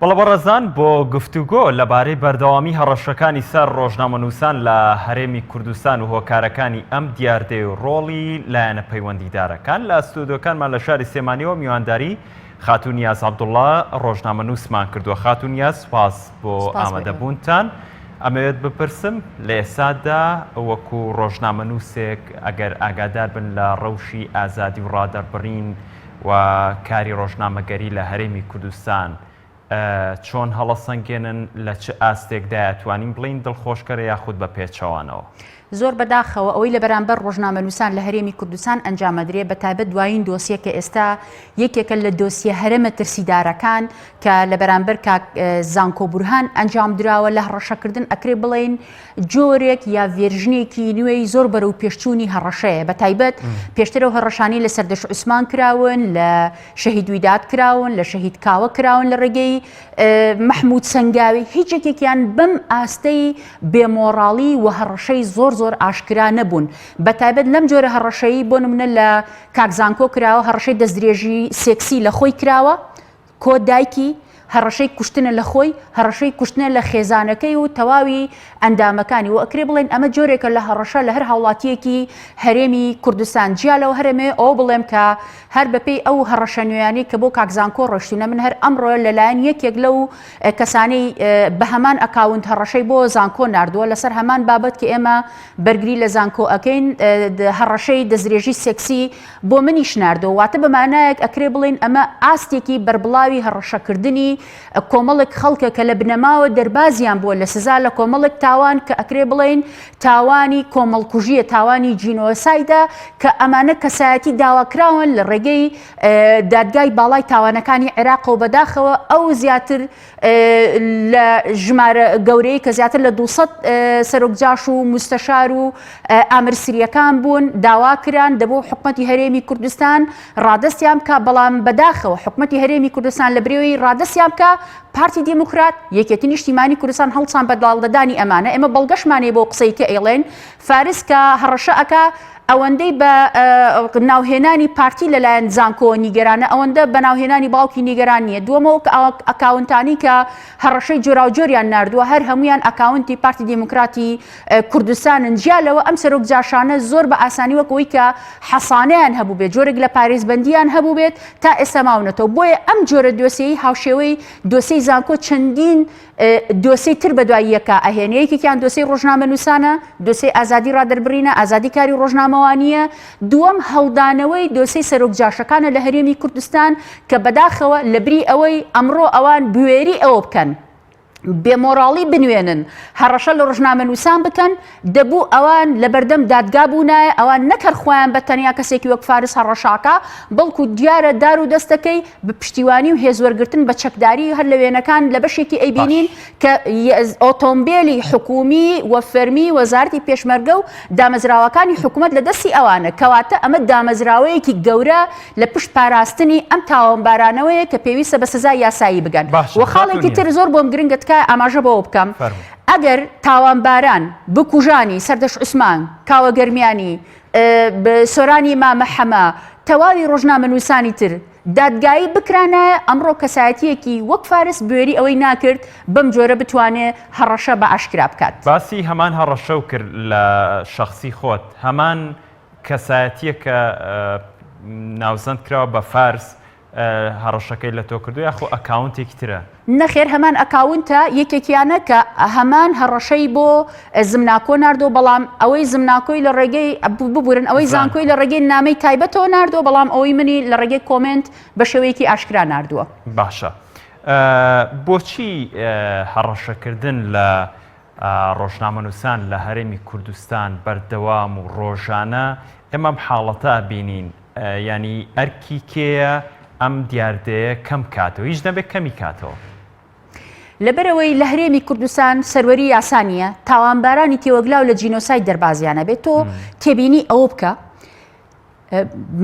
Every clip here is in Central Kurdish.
بەڵە بەڕێزان بۆ گفتوگۆ لەبارەی بەردەوامی هەڕەشەکانی سەر ڕۆژنامەنووسان لە هەرێمی کوردستان و هۆکارەکانی ئەم دیاردەی و ڕۆڵی لایەنە پەیوەندیدارەکان لە ئەستودیۆکانمان لە شاری سێمانیەوە میوانداری خاتون نیاز عەبدوڵڵا ڕۆژنامەنووسمان کردووە. خاتون نیاز سپاس بۆ ئامادەبوونتان. ئەمەوێت بپرسم لە ئێستادا وەکو ڕۆژنامەنووسێک ئەگەر ئاگادار بن لە ڕەوشی ئازادی و ڕادەربڕین و کاری ڕۆژنامەگەری لە هەرێمی کوردستان چۆن هەڵەسەنگێنن لە چه ئاستێکدا توانین بڵین دڵخۆشکەرە یاخود بە پێچەوانەوە؟ زۆر بەداخەوە ئەوەی لە بەرامبەر ڕۆژنامەنووسان لە هەرێمی کوردستان ئەنجامەدرێ بە تایبەت دوایین دۆسیە کە ئێستا یەکێکە لە دۆسیە هەرێمە ترسیدارەکان کە لە بەرامبەر کاک زانکۆ بورهان ئەنجام دراوە لە هەڕەشەکردن ئەکرێ بڵێن جۆرێک یا ڤێرژنێکی نوێی زۆر بەرەو پێشچوونی هەڕەشەیە بە تایبەت پێشترەوە هەڕەشانی لە سەردەش عوسمان کراون لە شەهید ویداد کراون لە شەهید کاوە کراون لە ڕێگەی مەحموود سەنگاوی هیچ یەکێکیان بەم ئاستەی بێمۆڕاڵی و هەڕەشەی زۆر ئاشکرا نەبوون. بە تایبەت لەم جۆرە هەڕەشەیی بۆ نمونە لە کاک زانکۆ کراوە هەڕەشەی دەستدرێژی سێکسی لە خۆی کراوە کۆ دایکی هەڕەشەی کوشتنە لە خۆی هەڕەشەی کوشتنە لە خێزانەکەی و تەواوی ئەندامەکانی و ئەکرێ بڵێن ئەمە جۆرێکە لە هەڕەشە لە هەر هاوڵاتیەکی هەرێمی کوردستان جیالەوە هەرێمێ ئەو بڵێم کە هەر بەپێی ئەو هەڕەشە نوێیانی کە بۆ کاک زانکۆ ڕۆشتونە من هەر ئەمڕۆ لەلایەن یەکێک لەو کەسانەی بە هەمان ئەکاونت هەڕەشەی بۆ زانکۆ ناردووە لەسەر هەمان بابەت کە ئێمە بەرگری لە زانکۆ ئەەکەین هەڕەشەی دەستدرێژی سێکسی بۆ منیش ناردەوە واتە بەمانایەک ئەکرێ بڵێن ئەمە ئاستێکی بەربڵاوی هەڕەشەکردنی کۆمەڵێک خەڵکە کە لە بنەماوە دەربازیان بووە لە سزا لە کۆمەڵێک تاوان کە ئەکرێ بڵێن تاوانی کۆمەڵکوژیە تاوانی جینۆسایدا کە ئەمانە کەسایەتی داواکراون لە ڕێگەی دادگای باڵای تاوانەکانی عێراق و بەداخەوە ئەو زیاتر لە ژمارە گەورەی کە زیاتر لە 200 سەرۆکجاش و مستەشار و ئامرسریەکان بوون داواکران دەبوو حکومەتی هەرێمی کوردستان ڕادەستیان بکە بەڵام بەداخەوە حکومەتی هەرێمی کوردستان لە برێوەی ڕادەستیان بکە پارتی دیموکرات یەکێتی نیشتیمانی کوردستان هەڵسان بە داڵدەدانی ئەمانە ئێمە بەڵگەشمانێ بۆ قسەی کە ئێڵێن فارس کە هەڕەشە ئەکا ئەوەندەی بە ناوهێنانی پارتی لەلایەن زانکۆ نیگەرانە ئەوەندە بە ناوهێنانی باوکی نیگەران نییە دووەمەوە ئەکاونتانی کە هەڕەشەی جۆرا و جۆریان ناردووە هەر هەمویان ئەکاونتی پارتی دیموکراتی کوردستانن جیالەوە ئەم سەرۆک جاشانە زۆر بە ئاسانی وەکەوەی کە حەسانەیان هەبوو بێت جۆرێک لە پارێزبەندیان هەبوو بێت تا ئێستا ماونەتەوە بۆیە ئەم جۆرە دۆسیەی هاوشێوەی دۆسەی زانکۆ چەندین دۆسەی تر بە دوای یەکە ئەهێنەیەکێکیان دۆسەی ڕۆژنامەنووسانە دۆسەی ئازادی ڕادەربڕینە ئازادی کاری ڕۆژنامەوانیە دووەم هەڵدانەوەی دۆسەی سەرۆک جاشەکانە لە هەرێمی کوردستان کە بەداخەوە لە بری ئەوەی ئەمڕۆ ئەوان بوێری ئەوە بکەن بێمۆڕاڵی بنوێنن هەڕەشە لە ڕۆژنامەنووسان بکەن دەبوو ئەوان لە بەردەم دادگا بوونایە ئەوان نەکەر خۆیان بە تەنیا کەسێکی وەک فارس هەڕەشاکە بەڵکو دیارە دار و دەستەکەی بە پشتیوانی و هێزوەرگرتن بە چەکداری هەر لە وێنەکان لە بەشێکی ئەیبینین کە ئۆتۆمبیلی حکومی و فەرمی وەزارەتی پێشمەرگە و دامەزراوەکانی حکوومەت لە دەستی ئەوانە کەواتە ئەمە دامەزراوەیەکی گەورە لە پشت پاراستنی ئەم تاوانبارانەوەیە کە پێویستە بە سزای یاسایی بگەن و خاڵێکی تر زۆر بۆم گرنگت ئاماژە بەوە بکەم ئەگەر تاوانباران بکوژانی سەردەش عوسمان کاوە گەرمیانی سۆرانی مامە حەما تەواوی ڕۆژنامەنووسانی تر دادگایی بکرانایە ئەمڕۆ کەسایەتیەکی وەک فارس بوێری ئەوەی ناکرد بەم جۆرە بتوانێت هەڕەشە بە ئاشکرا بکات. باسی هەمان هەڕەشە و کرد لە شەخصی خۆت هەمان کەسایەتیە کە ناوزەند کراوە بە فارس هەڕەشەکەی لە تۆ کردو یاخۆ ئەکاونتێکی ترە؟ نەخێر هەمان ئەکاونتە یەکێکیانە کە هەمان هەڕەشەی بۆ زمناکۆ ناردۆ بەڵام ئەوەی زمناکۆی لە ڕێگەی ببورن ئەوەی زانکۆی لە ڕێگەی نامەی تایبەتەوە ناردۆ بەڵام ئەوەی منی لە ڕێگەی کۆمنت بە شێوەیەکی ئاشکرا ناردووە. باشە بۆچی هەڕەشەکردن لە ڕۆژنامەنووسان لە هەرێمی کوردستان بەردەوام و ڕۆژانە ئێمەم حاڵەتە بینین ینی ئەرکی کێیە ئەم دیاردەیە کەم کاتەوە هیچ نەبێت کەمی کاتەوە لەبەرەوەی لە هەرێمی کوردستان سەروەری یاسانیە تاوانبارانی تێوەگلاو لە جینۆساید دەربازیانە بێت تۆ تێبینی ئەوە بکە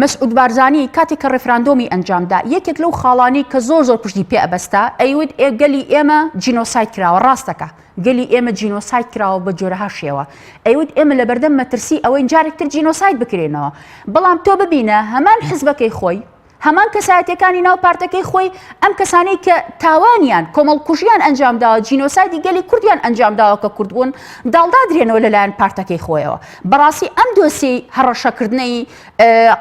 مەسعود بارزانی کاتێک کە ڕێفراندۆمی ئەنجامدا یەکێک لەو خاڵانی کە زۆر پشتی پێ ئەبەستا ئەیوت گەلی ئێمە جینۆساید کراوە ڕاستەکە گەلی ئێمە جینۆساید کراوە بە جۆرەها شێوە ئەیوت ئێمە لە بەردەم مەترسی ئەوەی جارێکتر جینۆساید بکرێنەوە بەڵام تۆ ببینە هەمان حزبەکەی خۆی هەمان کەسایەتەکانی ناو پارتەکەی خۆی ئەم کەسانەی کە تاوانیان کۆمەڵکوژیان ئەنجامداوە جینۆسایدی گەلی کوردیان ئەنجامداوە کە کورد بوون داڵدادرێنەوە لەلایەن پارتەکەی خۆیەوە. بەڕاستی ئەم دۆسیەی هەڕەشەکردنەی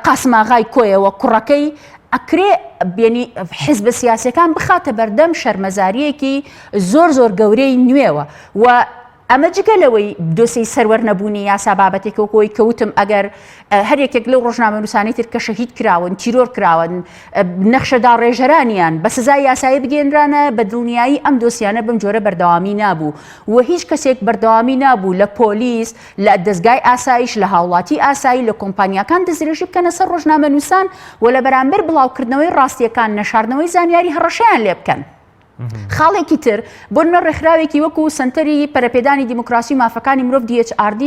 قاسم ئاغای کۆیەوە کوڕەکەی ئەکرێ بێنی حیزب سیاسیەکان بخاتە بەردەم شەرمەزاریەکی زۆر گەورەی نوێوە و ئەمە جگەلەوەی دۆسەی سەروەر نەبوونی یاسا بابەتێکەوەی کەوتم ئەگەر هەرێکێک لەو ڕۆژنامەنووسانەی تر کە شەهید کراون تیرۆر کراون نەخشەدا ڕێژەرانیان بە سزای یاسایی بگەێنرانە بە دڵنیایی ئەم دۆسیانە بم جۆرە بەردەوامی نابوو و هیچ کەسێک بەردەوامی نابوو لە پۆلیس لە دەستگای ئاسایش لە هاوڵاتی ئاسایی لە کۆمپانیەکان دەستدرێژی بکەنە سەر ڕۆژنامەنووسان و لە بەرامبەر بڵاوکردنەوەی ڕاستیەکان نەشاردنەوەی زانیاری هەڕەشەیان لێ بکەن. خاڵێکی تر بۆ نمە ڕێکخراوێکی وەکو سنتەری پەرەپێدانی دیموکراسی مافەکانی مرۆڤ DHRD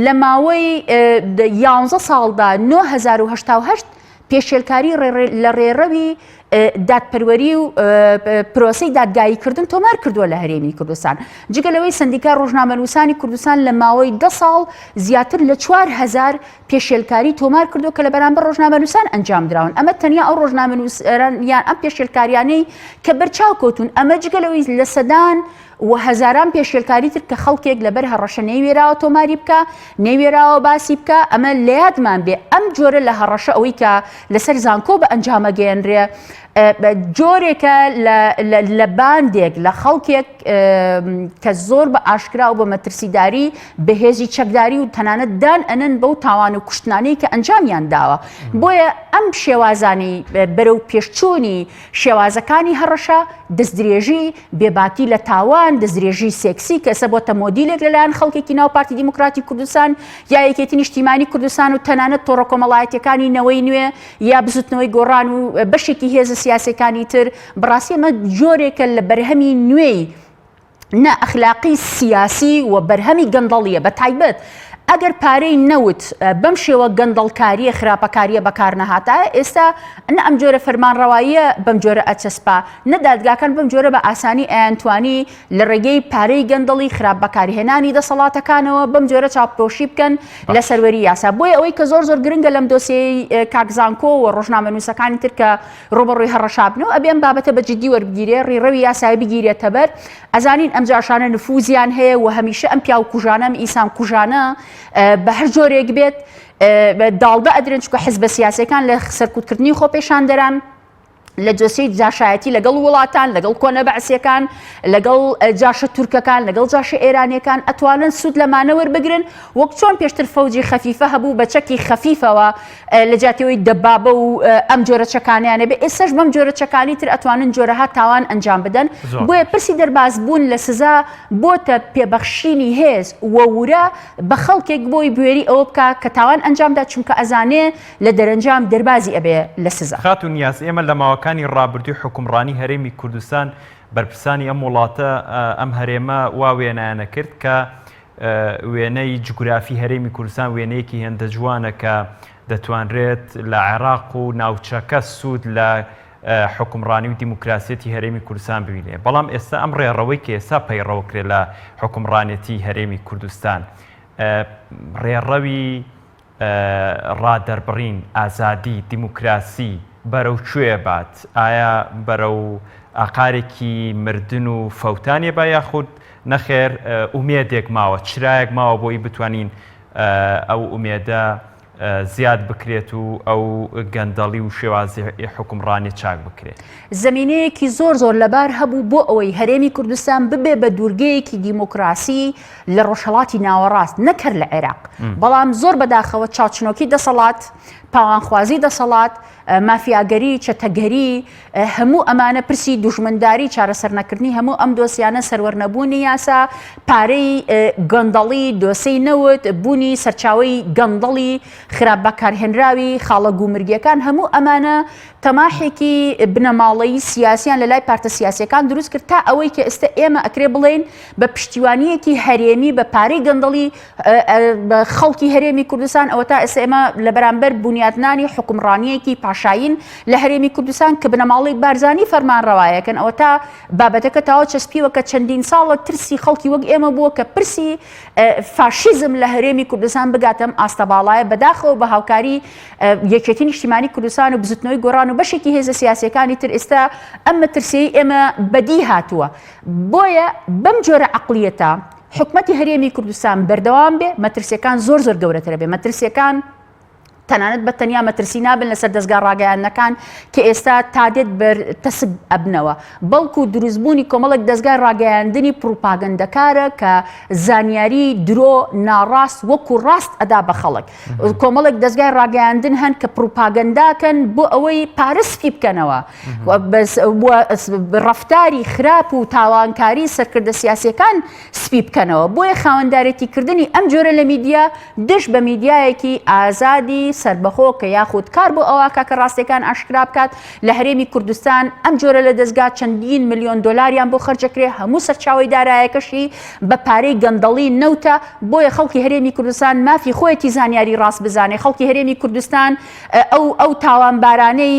لە ماوەی 11 ساڵدا 9088 پێشێلکاری لە ڕێڕەوی دادپەروەری و پرۆسەی دادگاییکردن تۆمار کردووە لە هەرێمی کوردستان. جگەلەوەی سندیکا ڕۆژنامەنووسانی کوردستان لە ماوەی 10 ساڵ زیاتر لە 4000 پێشێلکاری تۆمار کردو کە لە بەرامبەر ڕۆژنامەنووسان ئەنجام دراون. ئەمە تەنیا ئەو ڕۆژنامەنووسان یان ئەم پێشێلکاریانەی کە بەرچاو کەوتون ئەمە جگەلەوەی لە سەدان و هەزاران پێشێلکاری تر کە خەڵکێک لەبەر هەڕەشە نەیوێراوە تۆماری بکە نەیوێراوە باسی بکە ئەمە لە یادمان بێ ئەم جۆرە لە هەڕەشە ئەوەی کە لەسەر زانکۆ بە ئەنجامە گەێنرێ جۆرێکە لە باندێک لە خەڵکێک کە زۆر بە ئاشکرا و بە مەترسیداری بەهێزی چەکداری و تەنانەت دان ئەنن بەو تاوان و کوشتانەی کە ئەنجامیان داوە. بۆیە ئەم شێوازانی بەرەو پێشچوونی شێوازەکانی هەڕەشە دەستدرێژی بێباکی لە تاوان دەستدرێژی سێکسی کە ئێستا بۆتە مۆدیلێک لەلایەن خەڵکێکی ناو پارتی دیموکراتی کوردستان یا یەکێتی نیشتیمانی کوردستان و تەنانەت تۆڕە کۆمەڵایەتیەکانی نەوەی نوێ یا بزوتنەوەی گۆڕان و بەشێکی هێز سیاسەکانی تر بەڕاستی ئەمە جۆرێکە لە بەرهەمی نوێی نە ئەخلاقی سیاسی و بەرهەمی گەندەڵیە بە تایبەت ئەگەر پارەی نەوت بەم شێوە گەندەڵکاریە خراپەکاریە بەکار نەهاتایە ئێستا نە ئەم جۆرە فەرمانڕەواییە بەم جۆرە ئەچەسپا نە دادگاکان بەم جۆرە بە ئاسانی ئەیانتوانی لە ڕێگەی پارەی گەندەڵی خراپ بەکارهێنانی دەسەڵاتەکانەوە بەم جۆرە چاپۆشی بکەن لە سەروەری یاسا. بۆیە ئەوەی کە زۆر گرنگە لەم دۆسیەی کاکزانکۆ و ڕۆژنامەنووسەکانی تر کە ڕۆبەڕووی هەڕەشابنەوە ئەبێ ئەم بابەتە بە جددی وەربگیرێ ڕێڕەوی یاسایی بگیرێتە بەر. ئەزانین ئەم جاشانە نفوزیان هەیە و هەمیشە ئەم پیا و کوژانە ئەم ئیسان کوژانە بە هەر جۆرێک بێت داڵدە ئەدرێن چکە حیزبە سیاسیەکان لە سەرکوتکردنی خۆ پێشان دەران لە جۆسەی جاشایەتی لەگەڵ وڵاتان لەگەڵ کۆنە بەعسیەکان لەگەڵ جاشە تورکەکان لەگەڵ جاشە ئێرانیەکان ئەتوانن سوود لەمانە وەربگرن وەک چۆن پێشتر فەوجی خەفیفە هەبوو بە چەکی خەفیفەوە لە جاتیەوەی دەبابە و ئەم جۆرە چەکانیانە بێ ئێستاش بەم جۆرە چەکانی تر ئەتوانن جۆرەها تاوان ئەنجام بدەن. بۆیە پرسی دەرباز بوون لە سزا بۆتە پێبەخشینی هێز وەورە بە خەڵکێک بۆی بوێری ئەوە بکە کە تاوان ئەنجامدا چونکە ئەزانێ لە دەرەنجام دەربازی ئەبێ لە سزا. خاتون یاس ئێمە لە ماوەکانی ڕابردووی حکومڕانی هەرێمی کوردستان بەرپرسانی ئەم وڵاتە ئەم هەرێمە وا وێنایانە کرد کە وێنەی جوگرافی هەرێمی کوردستان وێنەیەکی هێندە جوانە کە دەتوانرێت لە عێراق و ناوچەکە سوود لە حکومڕانی و دیموکراسیەتی هەرێمی کوردستان ببینێ. بەڵام ئێستا ئەم ڕێڕەوەی کە ئێستا پەیڕەوەکرێت لە حکومڕانێتی هەرێمی کوردستان ڕێڕەوی ڕادەربڕین ئازادی دیموکراسی بەرەو کوێ بات؟ ئایا بەرەو ئاقارێکی مردن و فەوتانێ با یاخود نەخێر ئومێدێک ماوە چرایەک ماوە بۆی بتوانین ئەو ئومێدە زیاد بکرێت و ئەو گەندەڵی و شێوازی حکومڕانی چاک بکرێت؟ زمینەیەکی زۆر لەبار هەبوو بۆ ئەوەی هەرێمی کوردستان ببێ بە دوورگەیەکی دیموکراسی لە ڕۆژهەڵاتی ناوەڕاست نەکرد لە عێراق بەڵام زۆر بەداخەوە چاوچنۆکی دەسەڵات پاوانخوازی دەسەڵات مافیاگەری چەتەگەری هەموو ئەمانە پرسی دوژمنداری چارەسەر نەکردنی هەموو ئەم دۆسیانە سەروەرنەبوونی یاسا پارەی گەندەڵی دۆسەی نەوت بوونی سەرچاوی گەندەڵی خراپ بەکارهێنراوی خاڵە گومرگیەکان هەموو ئەمانە تەماحێکی بنەماڵەیی سیاسیان لە لای پارتە سیاسیەکان دروست کرد تا ئەوەی کە ئێستا ئێمە ئەکرێ بڵێن بە پشتیوانیەکی هەرێمی بە پارەی گەندەڵی خەڵکی هەرێمی کوردستان ئەوە تا ئێستا ئێمە لە بەرامبەر بنیادنانی حکومڕانیەکی پاش تەماشاین لە هەرێمی کوردستان کە بنەماڵی بارزانی فەرمانڕەوایەکەن ئەوە تا بابەتەکە تاوا چەسپیوە کە چەندین ساڵە ترسی خەڵکی وەک ئێمە بووە کە پرسی فاشیزم لە هەرێمی کوردستان بگاتم ئاستەباڵایە بەداخەوە بە هاوکاری یەکێتی نیشتیمانی کوردستان و بزوتنەوەی گۆڕان و بەشێکی هێزە سیاسیەکانی تر ئێستا ئەم مەترسیەی ئێمە بەدی هاتووە بۆیە بەم جۆرە عەقلیەتە حکومەتی هەرێمی کوردستان بەردەوام بێ مەترسیەکان زۆر گەورەترە بێ مەترسیەکان تەنانەت بە تەنیا مەترسی نابن لەسەر دەستگا ڕاگەیاندنەکان کە ئێستا تادێت تەسب ئەبنەوە بەڵکو دروستبوونی کۆمەڵێک دەستگای ڕاگەیاندنی پروپاگەندەکارە کە زانیاری درۆ ناڕاست وەکو ڕاست ئەدا بە خەڵک کۆمەڵێک دەستگای ڕاگەیاندن هەن کە پروپاگەنداکەن بۆ ئەوەی پارەسپی بکەنەوە ڕەفتاری خراپ و تاوانکاری سەرکردە سیاسیەکان سپی بکەنەوە بۆیە خاوەندارەتیکردنی ئەم جۆرە لە میدیا دش بە میدیایەکی ئازادی سربەخۆ کە یاخود کار بۆ ئەوە کە ڕاستیەکان ئاشکرا بکات لە هەرێمی کوردستان ئەم جۆرە لە دەستگا چەندین ملیۆن دۆلاریان بۆ خەرجەکرێ هەموو سەرچاوی دارایەکەشی بە پارەی گەندەڵی نەوتە بۆیە خەڵکی هەرێمی کوردستان مافی خۆیەتی زانیاری ڕاست بزانێ خەڵکی هەرێمی کوردستان ئەو تاوانبارانەی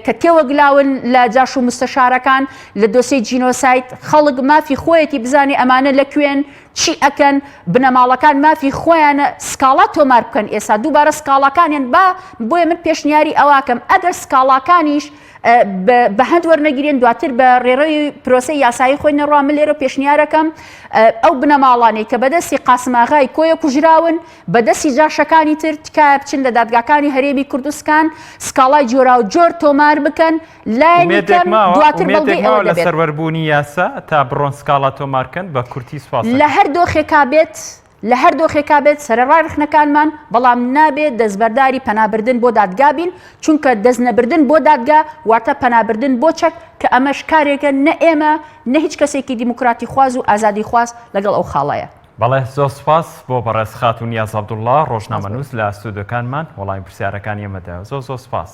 کە تێوەگلاون لە جاش و مستەشارەکان لە دۆسەی جینۆسایت خەڵک مافی خۆیەتی بزانێ ئەمانە لەکوێن چی ئەکەن بنەماڵەکان مافی خۆیانە سکاڵا تۆمار بکەن ئێستا دووبارە سکاڵاکانیان بۆیە من پێشنیاری ئەواکەم ئەگەر سکاڵاکانیش بە هەند وەرنەگیرێن دواتر بە ڕێڕەوی پرۆسەی یاسایی خۆی نەڕوامە لێرە پێشنیارەکەم ئەو بنەماڵانەی کە بەدەستی قاسماغای کۆیە کوژراون بەدەستی جاشەکانی تر تکایە بچن لە دادگاکانی هەرێمی کوردستان سکاڵای جۆرا و جۆر تۆمار بکەن لای دواتر بەڵگەی ئەوە لە سەروەربوونی یاسا تا بڕۆن سکاڵا تۆمارکەن بە کورتی سوپاس لە هەر دۆخێکا بێت سەرڕای ڕخنەکانمان بەڵام نابێت دەستبەرداری پەنابردن بۆ دادگا بین چونکە دەستنەبردن بۆ دادگا واتە پەنابردن بۆ چەک کە ئەمەش کارێکە نە ئێمە نە هیچ کەسێکی دیموکراتی خواز و ئازادی خواز لەگەڵ ئەو خاڵەیە بەڵێ زۆر سپاس بۆ بەڕێز خاتون یاز عەبدوڵڵا ڕۆژنامەنووس لە ئەستودیۆکانمان وەڵامی پرسیارەکانی ئێمەدا زۆر سپاس